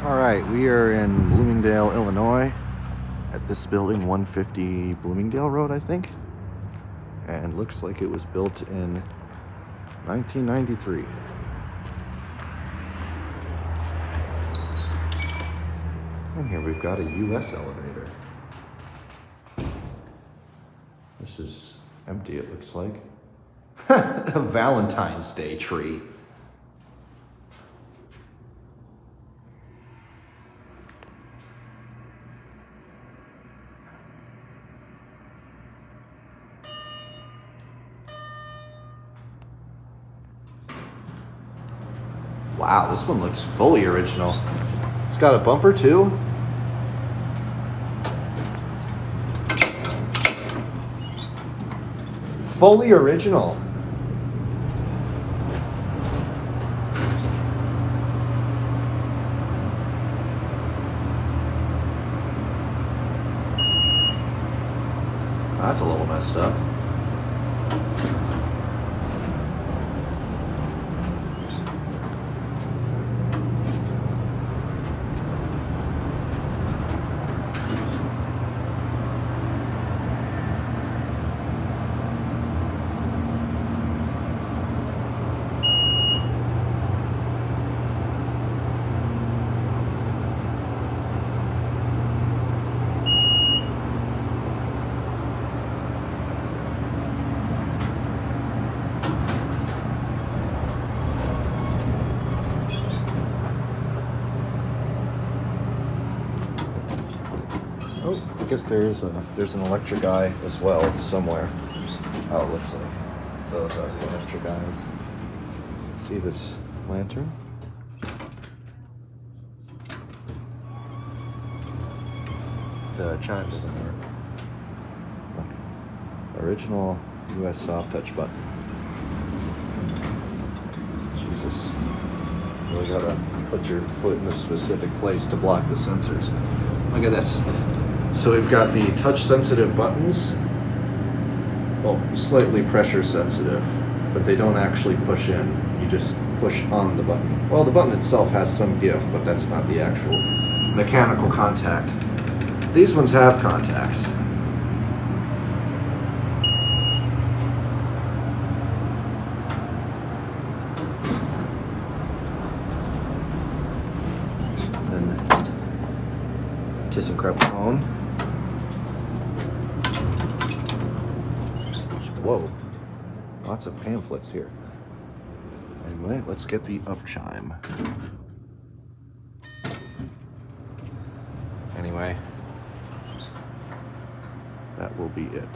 All right, we are in Bloomingdale, Illinois, at this building, 150 Bloomingdale Road, I think. And looks like it was built in 1993. And here we've got a US elevator. This is empty, it looks like. A Valentine's Day tree. Wow, this one looks fully original. It's got a bumper too. Fully original. That's a little messed up. Oh, I guess there's an electric eye as well somewhere. Oh, it looks like those are the electric eyes. See this lantern? The chime doesn't work. Look, original US soft touch button. Jesus, you really gotta put your foot in a specific place to block the sensors. Look at this. So we've got the touch sensitive buttons. Well, slightly pressure sensitive, but they don't actually push in. You just push on the button. Well, the button itself has some give, but that's not the actual mechanical contact. These ones have contacts. Then ThyssenKrupp phone. Whoa, lots of pamphlets here. Anyway, let's get the up chime. Anyway, that will be it.